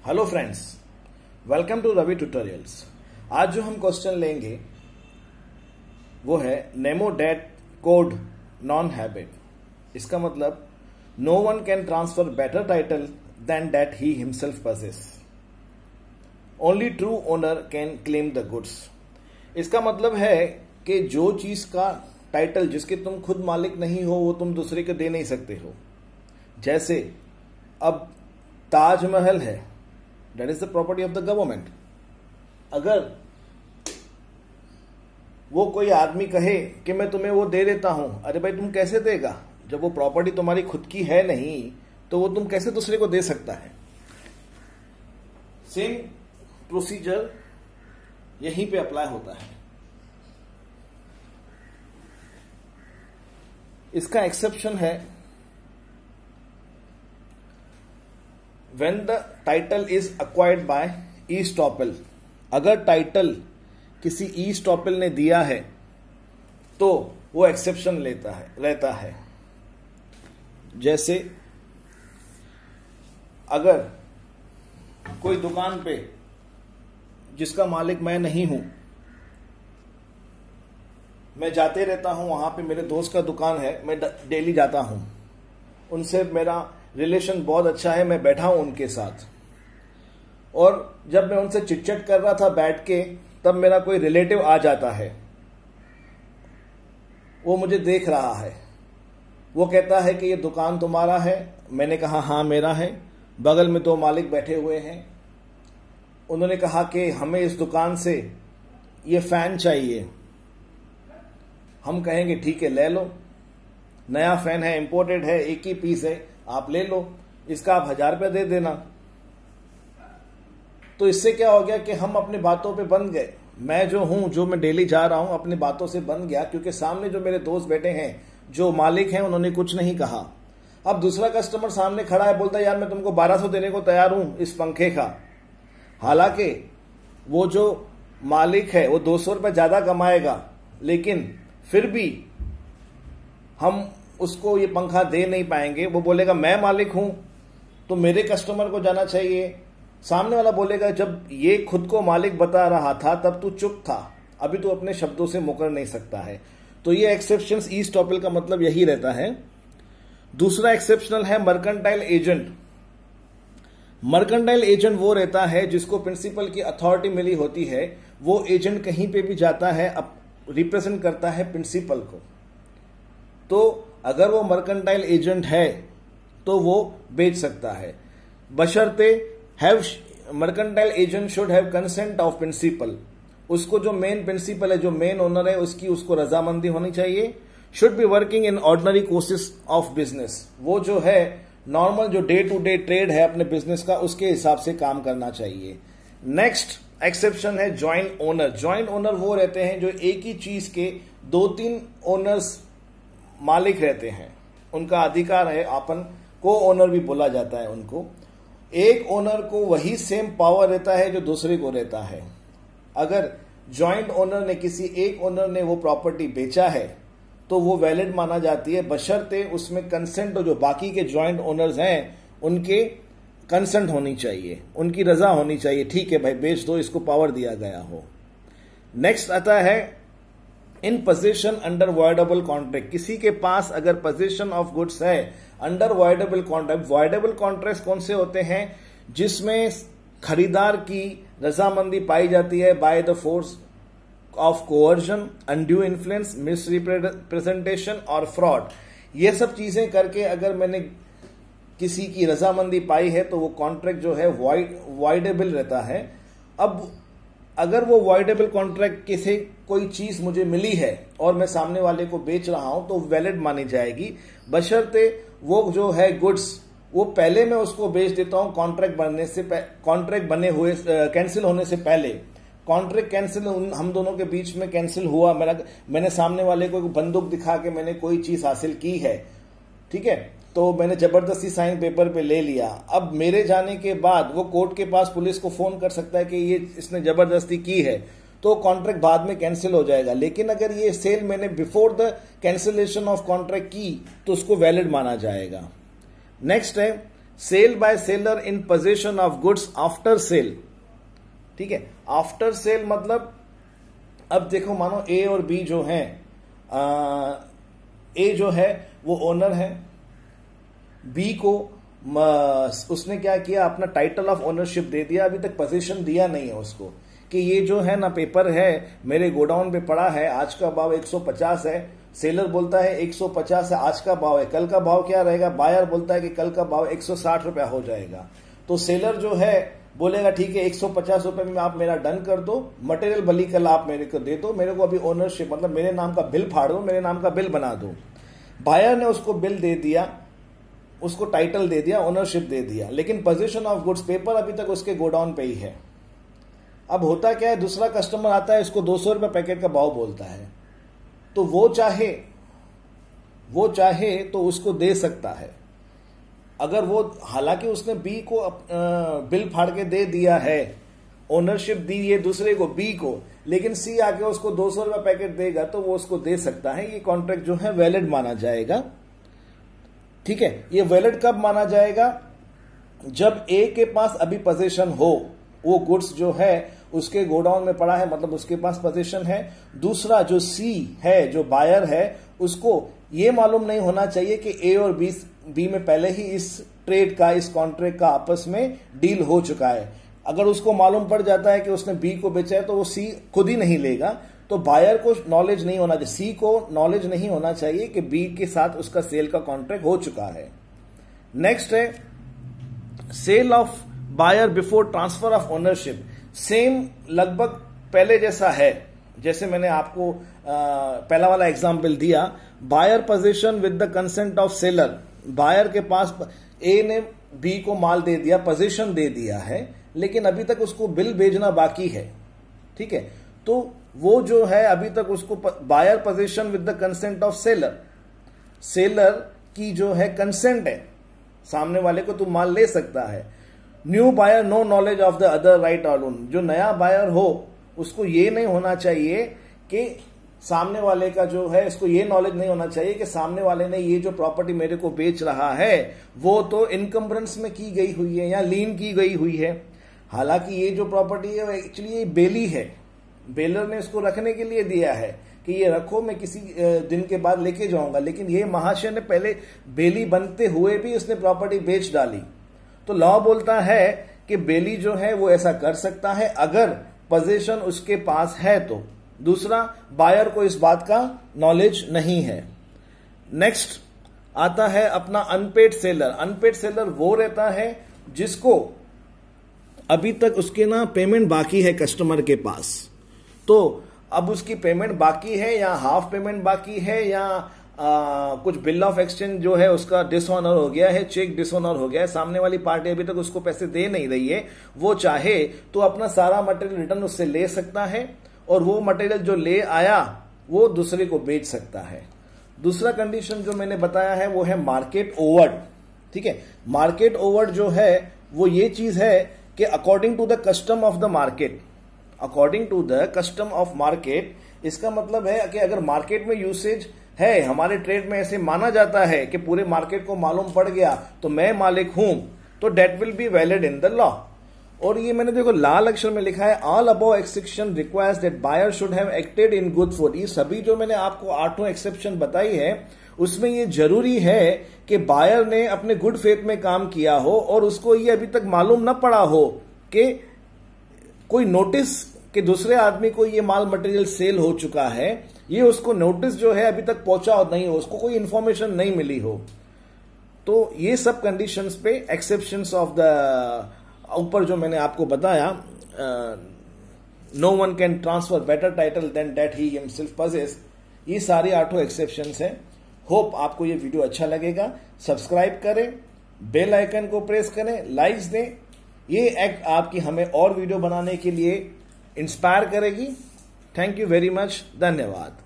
Hello friends, welcome to Ravi tutorials. आज जो हम क्वेश्चन लेंगे वो है नेमो डेट कोड नॉन हैबिट। इसका मतलब no one can transfer better title than that he himself possesses, only true owner can claim the goods. इसका मतलब है कि जो चीज का टाइटल जिसके तुम खुद मालिक नहीं हो वो तुम दूसरे को दे नहीं सकते हो। जैसे अब ताजमहल है, that is the property of the government. अगर वो कोई आदमी कहे कि मैं तुम्हें वो दे देता हूं, अरे भाई तुम कैसे देगा? जब वो प्रॉपर्टी तुम्हारी खुद की है नहीं तो वो तुम कैसे दूसरे को दे सकता है? सेम प्रोसीजर यहीं पे अप्लाई होता है। इसका एक्सेप्शन है when the title is acquired by estoppel। अगर टाइटल किसी estoppel ने दिया है तो वो एक्सेप्शन रहता है। जैसे अगर कोई दुकान पे जिसका मालिक मैं नहीं हूं, मैं जाते रहता हूं, वहां पे मेरे दोस्त का दुकान है, मैं डेली जाता हूं, उनसे मेरा रिलेशन बहुत अच्छा है, मैं बैठा हूं उनके साथ, और जब मैं उनसे चिटचट कर रहा था बैठ के, तब मेरा कोई रिलेटिव आ जाता है, वो मुझे देख रहा है, वो कहता है कि ये दुकान तुम्हारा है। मैंने कहा हाँ मेरा है। बगल में दो मालिक बैठे हुए हैं, उन्होंने कहा कि हमें इस दुकान से ये फैन चाहिए। हम कहेंगे ठीक है ले लो, नया फैन है, इंपोर्टेड है, एक ही पीस है, आप ले लो, इसका आप 1000 रुपये दे देना। तो इससे क्या हो गया कि हम अपनी बातों पे बंध गए। मैं जो हूं, जो मैं डेली जा रहा हूं, अपनी बातों से बंध गया, क्योंकि सामने जो मेरे दोस्त बैठे हैं, जो मालिक हैं, उन्होंने कुछ नहीं कहा। अब दूसरा कस्टमर सामने खड़ा है, बोलता है यार मैं तुमको 1200 देने को तैयार हूं इस पंखे का। हालांकि वो जो मालिक है वो 200 रुपये ज्यादा कमाएगा, लेकिन फिर भी हम उसको ये पंखा दे नहीं पाएंगे। वो बोलेगा मैं मालिक हूं तो मेरे कस्टमर को जाना चाहिए। सामने वाला बोलेगा जब ये खुद को मालिक बता रहा था तब तू चुप था, अभी तो अपने शब्दों से मुकर नहीं सकता है। तो ये एक्सेप्शंस ईस्टॉपल का मतलब यही रहता है। दूसरा एक्सेप्शनल है मर्केंटाइल एजेंट। मर्केंटाइल एजेंट वो रहता है जिसको प्रिंसिपल की अथॉरिटी मिली होती है। वो एजेंट कहीं पे भी जाता है, रिप्रेजेंट करता है प्रिंसिपल को। तो अगर वो मर्केंटाइल एजेंट है तो वो बेच सकता है, बशर्ते mercantile agent should have consent of principal. उसको जो मेन प्रिंसिपल है, जो मेन ओनर है, उसको रजामंदी होनी चाहिए। Should be working in ordinary courses of business. वो जो है नॉर्मल जो डे टू डे ट्रेड है अपने बिजनेस का, उसके हिसाब से काम करना चाहिए। नेक्स्ट एक्सेप्शन है ज्वाइंट ओनर। ज्वाइंट ओनर वो रहते हैं जो एक ही चीज के 2-3 ओनर्स मालिक रहते हैं, उनका अधिकार है। अपन को ओनर भी बोला जाता है उनको। एक ओनर को वही सेम पावर रहता है जो दूसरे को रहता है। अगर जॉइंट ओनर ने, किसी एक ओनर ने वो प्रॉपर्टी बेचा है तो वो वैलिड माना जाती है, बशर्ते उसमें कंसेंट, जो बाकी के जॉइंट ओनर्स हैं उनके कंसेंट होनी चाहिए, उनकी रजा होनी चाहिए। ठीक है भाई बेच दो, इसको पावर दिया गया हो। नेक्स्ट आता है इन पोजीशन अंडर वॉइडेबल कॉन्ट्रैक्ट। किसी के पास अगर पोजीशन ऑफ गुड्स है under voidable contract. Voidable contract कौन से होते हैं? जिसमें खरीदार की रजामंदी पाई जाती है by the force of coercion, undue influence, misrepresentation और फ्रॉड। ये सब चीजें करके अगर मैंने किसी की रजामंदी पाई है तो वो कॉन्ट्रैक्ट जो है वॉइडेबल रहता है। अब अगर वो वॉइडेबल कॉन्ट्रैक्ट किसी कोई चीज मुझे मिली है और मैं सामने वाले को बेच रहा हूं तो वैलिड मानी जाएगी, बशर्ते वो जो है गुड्स वो पहले मैं उसको बेच देता हूं कॉन्ट्रैक्ट बने हुए कैंसिल होने से पहले। कॉन्ट्रैक्ट कैंसिल हम दोनों के बीच में कैंसिल हुआ, मैंने सामने वाले को बंदूक दिखा के मैंने कोई चीज हासिल की है, ठीक है, तो मैंने जबरदस्ती साइन पेपर पे ले लिया। अब मेरे जाने के बाद वो कोर्ट के पास पुलिस को फोन कर सकता है कि ये इसने जबरदस्ती की है, तो कॉन्ट्रैक्ट बाद में कैंसिल हो जाएगा। लेकिन अगर ये सेल मैंने before the cancellation of contract की तो उसको वैलिड माना जाएगा। नेक्स्ट है sale by seller in position of goods after sale. ठीक है, आफ्टर सेल मतलब अब देखो, मानो ए और बी जो हैं, ए जो है वो ओनर है, बी को उसने क्या किया, अपना टाइटल ऑफ ओनरशिप दे दिया, अभी तक पोजीशन दिया नहीं है उसको कि ये जो है ना पेपर है मेरे गोडाउन पे पड़ा है, आज का भाव 150 है, सेलर बोलता है 150 है, आज का भाव है, कल का भाव क्या रहेगा, बायर बोलता है कि कल का भाव 160 रुपया हो जाएगा। तो सेलर जो है बोलेगा ठीक है 150 रुपए में आप मेरा डन कर दो, मटेरियल भली कल आप मेरे को दे दो, मेरे को अभी ओनरशिप मतलब मेरे नाम का बिल फाड़ दो, मेरे नाम का बिल बना दो। बायर ने उसको बिल दे दिया, उसको टाइटल दे दिया, ओनरशिप दे दिया, लेकिन पोजीशन ऑफ गुड्स पेपर अभी तक उसके गोडाउन पे ही है। अब होता क्या है, दूसरा कस्टमर आता है, इसको 200 रुपए पैकेट का भाव बोलता है, तो वो चाहे तो उसको दे सकता है। अगर वो, हालांकि उसने बी को बिल फाड़ के दे दिया है, ओनरशिप दी है दूसरे को, बी को, लेकिन सी आके उसको 200 रुपए पैकेट देगा तो वो उसको दे सकता है। ये कॉन्ट्रैक्ट जो है वैलिड माना जाएगा। ठीक है, ये वैलिड कब माना जाएगा, जब ए के पास अभी पोजीशन हो, वो गुड्स जो है उसके गोडाउन में पड़ा है, मतलब उसके पास पोजीशन है। दूसरा जो सी है, जो बायर है, उसको ये मालूम नहीं होना चाहिए कि ए और बी में पहले ही इस ट्रेड का, इस कॉन्ट्रैक्ट का आपस में डील हो चुका है। अगर उसको मालूम पड़ जाता है कि उसने बी को बेचा है तो वो सी खुद ही नहीं लेगा, तो बायर को नॉलेज नहीं होना चाहिए, सी को नॉलेज नहीं होना चाहिए कि बी के साथ उसका सेल का कॉन्ट्रैक्ट हो चुका है। नेक्स्ट है sale of buyer before transfer of ownership. Same लगभग पहले जैसा है, जैसे मैंने आपको पहला वाला एग्जाम्पल दिया, buyer position with the consent of seller. Buyer के पास ए ने बी को माल दे दिया, पोजीशन दे दिया है, लेकिन अभी तक उसको बिल भेजना बाकी है। ठीक है, तो वो जो है अभी तक उसको buyer position with the consent of seller, seller की जो है कंसेंट है, सामने वाले को तू माल ले सकता है। New buyer no knowledge of the other right और लोन। जो नया बायर हो उसको ये नहीं होना चाहिए कि सामने वाले का जो है, इसको ये नॉलेज नहीं होना चाहिए कि सामने वाले ने ये जो प्रॉपर्टी मेरे को बेच रहा है वो तो इनकम्बरेंस में की गई हुई है या लीन की गई हुई है। हालांकि ये जो प्रॉपर्टी है एक्चुअली ये बेली है, बेलर ने इसको रखने के लिए दिया है कि ये रखो, मैं किसी दिन के बाद लेके जाऊंगा, लेकिन ये महाशय ने पहले बेली बनते हुए भी उसने प्रॉपर्टी बेच डाली। तो लॉ बोलता है कि बेली जो है वो ऐसा कर सकता है अगर पोजीशन उसके पास है तो। दूसरा, बायर को इस बात का नॉलेज नहीं है। नेक्स्ट आता है अपना अनपेड सेलर। अनपेड सेलर वो रहता है जिसको अभी तक उसके ना पेमेंट बाकी है कस्टमर के पास, तो अब उसकी पेमेंट बाकी है या हाफ पेमेंट बाकी है या कुछ बिल ऑफ एक्सचेंज जो है उसका डिसऑनर हो गया है, चेक डिसऑनर हो गया है, सामने वाली पार्टी अभी तक उसको पैसे दे नहीं रही है, वो चाहे तो अपना सारा मटेरियल रिटर्न उससे ले सकता है और वो मटेरियल जो ले आया वो दूसरे को बेच सकता है। दूसरा कंडीशन जो मैंने बताया है वो है मार्केट ओवर्ड। ठीक है, मार्केट ओवर्ड जो है वो ये चीज है कि according to the custom of the market, according to the custom of market, इसका मतलब है कि अगर मार्केट में यूसेज है, हमारे ट्रेड में ऐसे माना जाता है कि पूरे मार्केट को मालूम पड़ गया तो मैं मालिक हूं, तो that will be valid in the law. और ये मैंने देखो लाल अक्षर में लिखा है, all above exception requires that buyer should have acted in good faith. ये सभी जो मैंने आपको 8 एक्सेप्शन बताई है उसमें ये जरूरी है कि बायर ने अपने गुड फेथ में काम किया हो और उसको ये अभी तक मालूम न पड़ा हो कि कोई नोटिस कि दूसरे आदमी को ये माल मटेरियल सेल हो चुका है, ये उसको नोटिस जो है अभी तक पहुंचा नहीं हो, उसको कोई इंफॉर्मेशन नहीं मिली हो। तो ये सब कंडीशंस पे एक्सेप्शंस ऑफ द ऊपर जो मैंने आपको बताया, no one can transfer better title than that he himself possesses, ये सारी 8 एक्सेप्शंस हैं। होप आपको ये वीडियो अच्छा लगेगा। सब्सक्राइब करें, बेल आइकन को प्रेस करें, लाइक्स दें। ये एक्ट आपकी हमें और वीडियो बनाने के लिए इंस्पायर करेगी। थैंक यू वेरी मच, धन्यवाद।